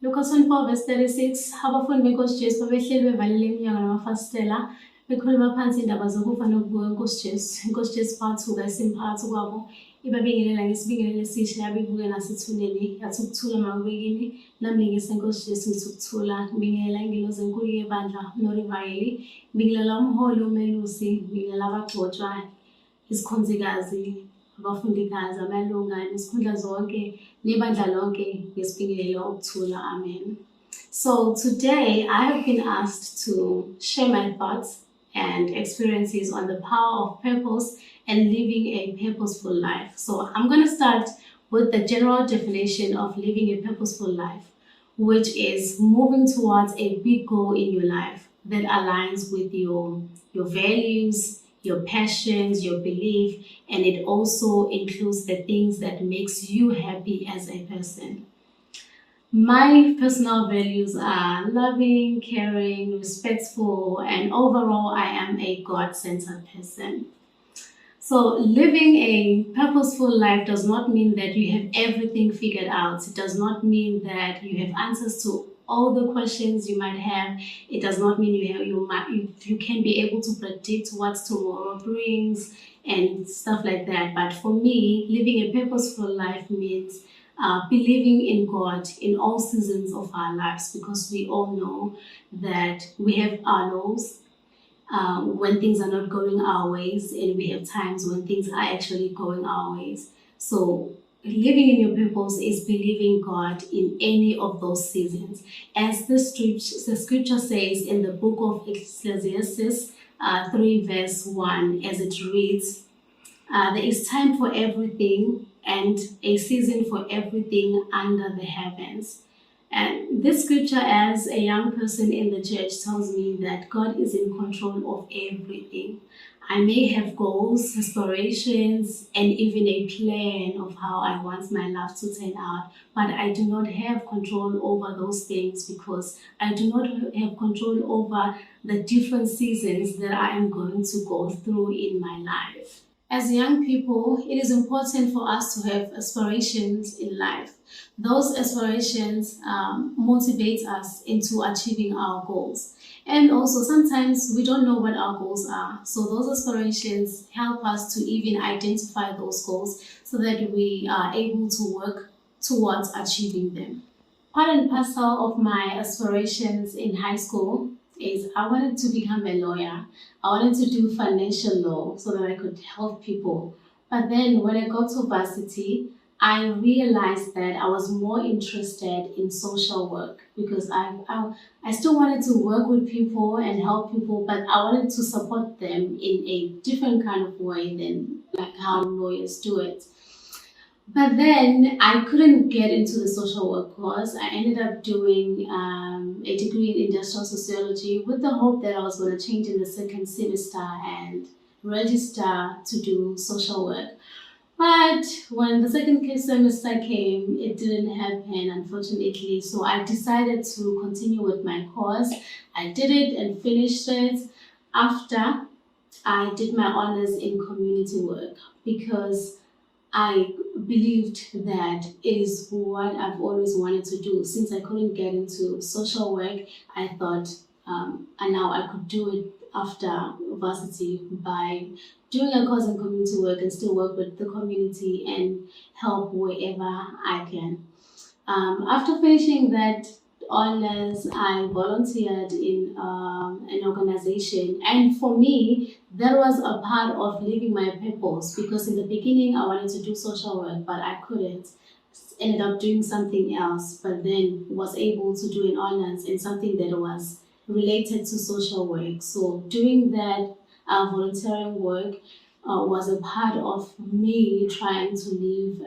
Lucas 24 verse 36, abafundi benkosi Jesu babehleli bevalile iminyango namafasitela bekhuluma phansi indaba zokufa nokubuya kwenkosi Jesu. Inkosi Jesu bathuka isimphakathi kwabo ibabingelela ngesibingelelo esisha yabibuke nasethuneni yathi ukuthula makubekini nami ngisenkosi Jesu ngithi ukuthula ngibingelela ingilosi enkulu yebandla norivayeli ngibingelela umholi umelusi ngibingelela abagcotshwa isikhonzikazi abafundikazi amalunga nesikhundla zonke nebandla lonke ngesibingelelo ukuthula. Amen. So today I have been asked to share my thoughts and experiences on the power of purpose and living a purposeful life. So I'm going to start with the general definition of living a purposeful life, which is moving towards a big goal in your life that aligns with your values, your passions, your belief, and it also includes the things that makes you happy as a person. My personal values are loving, caring, respectful, and overall I am a God-centered person. So living a purposeful life does not mean that you have everything figured out. It does not mean that you have answers to all the questions you might have. It does not mean you can be able to predict what tomorrow brings and stuff like that. But for me, living a purposeful life means believing in God in all seasons of our lives, because we all know that we have our lows when things are not going our ways, and we have times when things are actually going our ways. So living in your purpose is believing God in any of those seasons. As the scripture says in the book of Ecclesiastes 3 verse 1, as it reads, there is time for everything and a season for everything under the heavens. And this scripture, as a young person in the church, tells me that God is in control of everything. I may have goals, aspirations, and even a plan of how I want my life to turn out, but I do not have control over those things, because I do not have control over the different seasons that I am going to go through in my life. As young people, it is important for us to have aspirations in life. Those aspirations motivate us into achieving our goals. And also sometimes we don't know what our goals are. So those aspirations help us to even identify those goals so that we are able to work towards achieving them. Part and parcel of my aspirations in high school is I wanted to become a lawyer. I wanted to do financial law so that I could help people. But then when I got to varsity, I realized that I was more interested in social work, because I still wanted to work with people and help people, but I wanted to support them in a different kind of way than like how lawyers do it. But then I couldn't get into the social work course. I ended up doing a degree in industrial sociology with the hope that I was going to change in the second semester and register to do social work. But when the second semester came, it didn't happen, unfortunately. So I decided to continue with my course. I did it and finished it after I did my honors in community work, because I believed that it is what I've always wanted to do. Since I couldn't get into social work, I thought and now I could do it after varsity by doing a course in community work and still work with the community and help wherever I can. After finishing that honors, I volunteered in an organization, and for me that was a part of living my purpose, because in the beginning I wanted to do social work but I couldn't. Ended up doing something else, but then was able to do an honors in something that was related to social work. So doing that volunteering work was a part of me trying to live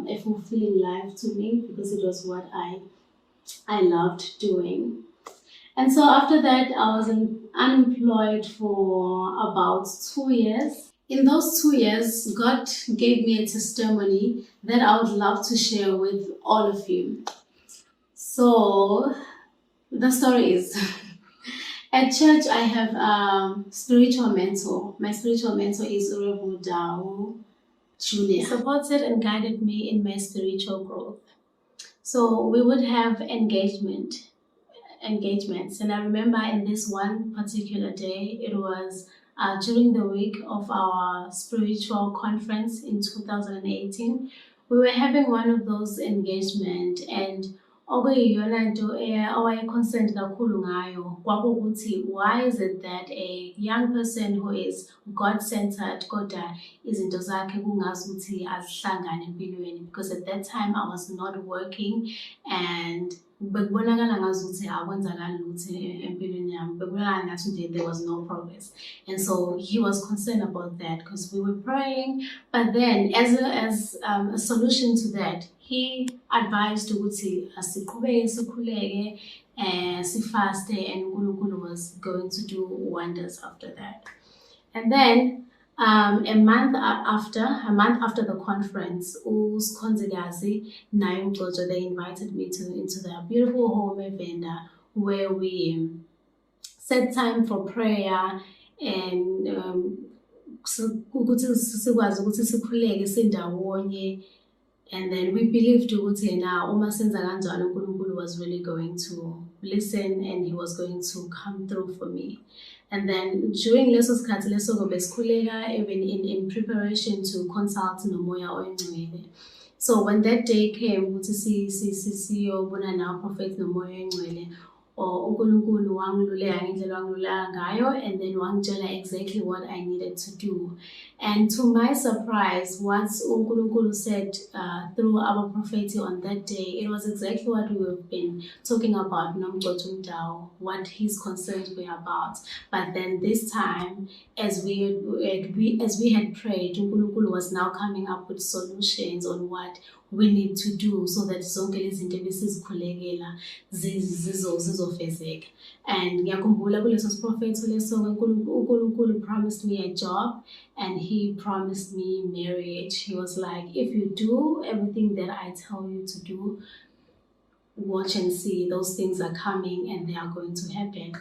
a fulfilling life to me, because it was what I loved doing. And so after that, I was unemployed for about 2 years. In those 2 years, God gave me a testimony that I would love to share with all of you. So the story is, at church I have a spiritual mentor. My spiritual mentor is Reverend Dao Jr. Supported and guided me in my spiritual growth. So we would have engagements. And I remember in this one particular day, it was during the week of our spiritual conference in 2018. We were having one of those engagement, and okuyiyona nto owaye-concerned kakhulu ngayo kwakuwukuthi why is it that a young person who is God-centered kodwa izinto zakhe kungazuthi azihlangane empilweni, because at that time I was not working and bekubonakala ngazuthi akwenzakali lutho empilweni yami, bekubonakala ngathi nje there was no progress. And so he was concerned about that because we were praying, but then as a solution to that, he advised ukuthi asiqhubeke sikhuleke sifaste, and uNkulunkulu was going to do wonders after that. And then a month after the conference, uSkhonzikazi naye uMgcojo, they invited me into their beautiful home eVenda, where we set time for prayer and ukuthi sikwazi ukuthi sikhuleke sindawonye. And then we believed ukuthi yena uma senza kanjalo uNkulunkulu was really going to listen and he was going to come through for me. And then during leso sikhathi leso besikhuleka even in preparation to consult nomoya oyingcwele. So when that day came ukuthi siyobona nawo prophet nomoya oyingcwele, uNkulunkulu wangiluleka ngendlela wangiluleka ngayo, and then wangitshela exactly what I needed to do. And to my surprise, what uNkulunkulu said through our prophet on that day, it was exactly what we have been talking about, what his concerns were about. But then this time, as we had prayed, uNkulunkulu was now coming up with solutions on what we need to do so that zonke lezi zinto ebesizikhulekela zizofezeka. And ngiyakhumbula kuleso siprofetho leso uNkulunkulu promised me a job and he promised me marriage. He was like, if you do everything that I tell you to do, watch and see, those things are coming and they are going to happen.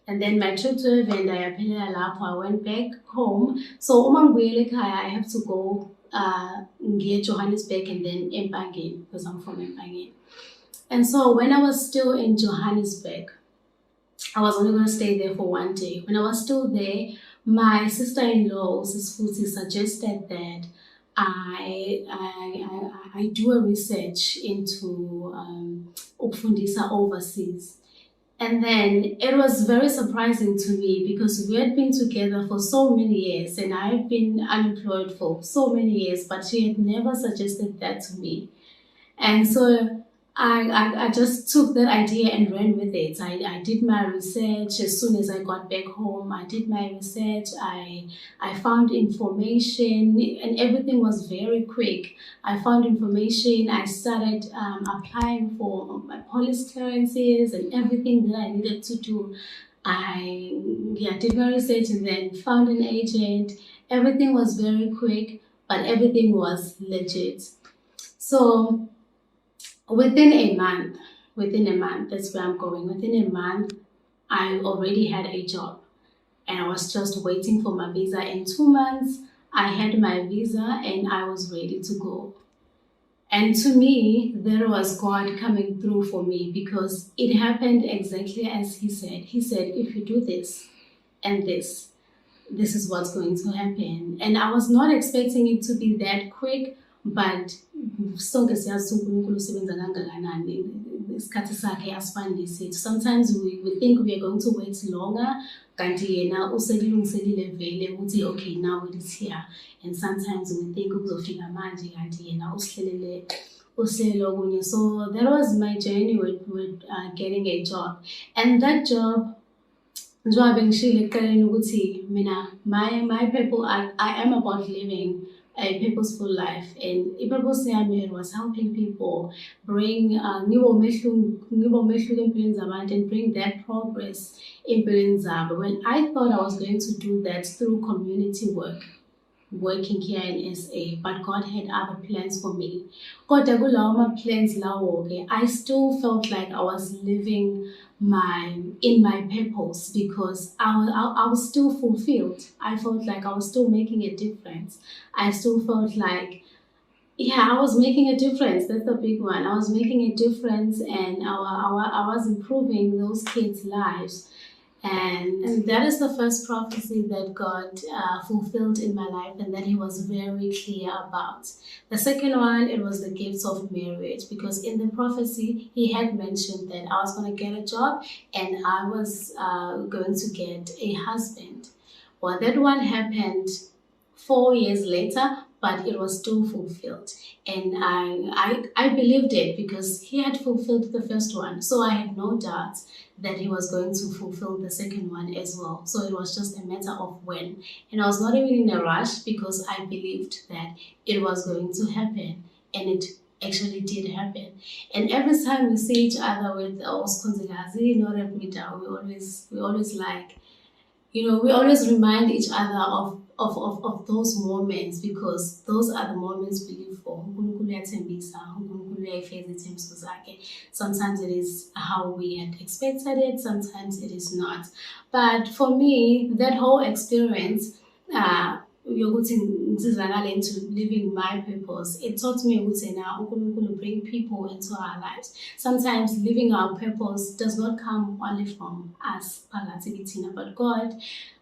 And then my trip to eVenda yaphelela lapho, I went back home. So uma ngibuyele ekhaya, I have to go ngiye Johannesburg and then Empangeni, because I'm from Empangeni. And so when I was still in Johannesburg, I was only going to stay there for one day. When I was still there, my sister-in-law, Sisfuthi, suggested that I do a research into ukufundisa overseas. And then it was very surprising to me because we had been together for so many years and I had been unemployed for so many years, but she had never suggested that to me. And so I just took that idea and ran with it. I did my research as soon as I got back home. I did my research. I found information and everything was very quick. I found information. I started applying for my police clearances and everything that I needed to do. I did my research and then found an agent. Everything was very quick, but everything was legit. So within a month, that's where I'm going. Within a month, I already had a job and I was just waiting for my visa. In 2 months, I had my visa and I was ready to go. And to me, there was God coming through for me because it happened exactly as he said. He said, if you do this and this is what's going to happen. And I was not expecting it to be that quick, but sonke siyazi uNkulunkulu usebenza kangakanani, isikhathi sakhe asifani sethu. Sometimes we think we are going to wait longer, kanti yena uselilungiselile vele ukuthi okay, now it is here. And sometimes we think kuzofika manje, kanti yena usihlelele uhlelo kunye. So that was my journey with getting a job. And that job, njengoba ngishilo ekuqaleni ukuthi mina my purpose, I am about living a purposeful life, and i-purpose yami was helping people bring ngibe umehluko empilweni zabantu and bring that progress empilweni zabo. Well, I thought I was going to do that through community work, working here in SA, but God had other plans for me. Kodwa kulawo ma-plans lawo ke, I still felt like I was living in my purpose because I was still fulfilled. I felt like I was still making a difference. I still felt like Yeah, I was making a difference. That's the big one. I was making a difference, and I was improving those kids' lives. And that is the first prophecy that God fulfilled in my life, and that He was very clear about. The second one, it was the gifts of marriage, because in the prophecy, He had mentioned that I was going to get a job and I was going to get a husband. Well, that one happened 4 years later, but it was still fulfilled. And I believed it because he had fulfilled the first one. So I had no doubt that he was going to fulfill the second one as well. So it was just a matter of when. And I was not even in a rush because I believed that it was going to happen. And it actually did happen. And every time we see each other with Oskonzikazi, we always like, we always remind each other of those moments, because those are the moments we live for. uNkulunkulu uyathembisa, uNkulunkulu uyayifeza ithembiso zakhe. Sometimes it is how we had expected it, sometimes it is not. But for me, that whole experience, yokuthi ngisizakale into living my purpose, it taught me ukuthi na uNkulunkulu bring people into our lives. Sometimes living our purpose does not come only from us, phakathi kithina, but God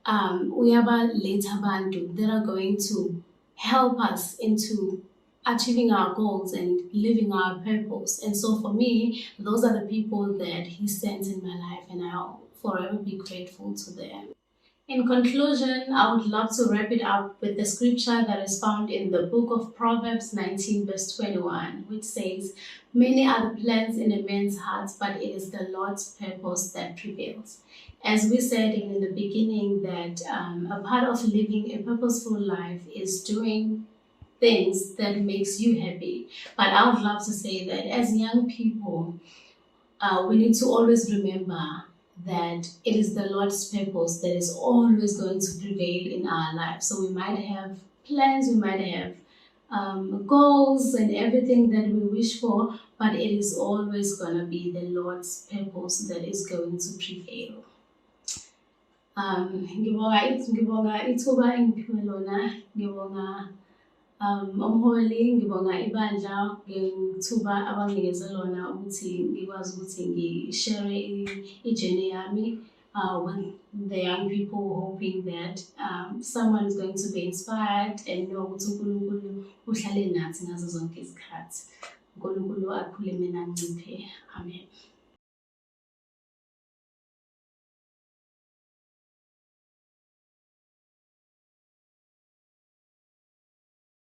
uyabaletha abantu that are going to help us into achieving our goals and living our purpose. And so for me, those are the people that He sends in my life, and I'll forever be grateful to them. In conclusion, I would love to wrap it up with the scripture that is found in the book of Proverbs 19, verse 21, which says, "Many are the plans in a man's heart, but it is the Lord's purpose that prevails." As we said in the beginning, that a part of living a purposeful life is doing things that makes you happy. But I would love to say that as young people, we need to always remember that it is the Lord's purpose that is always going to prevail in our lives. So we might have plans, we might have goals and everything that we wish for, but it is always going to be the Lord's purpose that is going to prevail. Ngibonga ithuba engiphiwe lona, ngibonga umholi, ngibonga ibandla ngethuba abanginikeze lona ukuthi ngikwazi ukuthi ngishare i-journey yami with the young people, hoping that someone is going to be inspired and know ukuthi uNkulunkulu uhlale nathi ngazo zonke izikhathi. uNkulunkulu akhuleme nanciphe. Amen.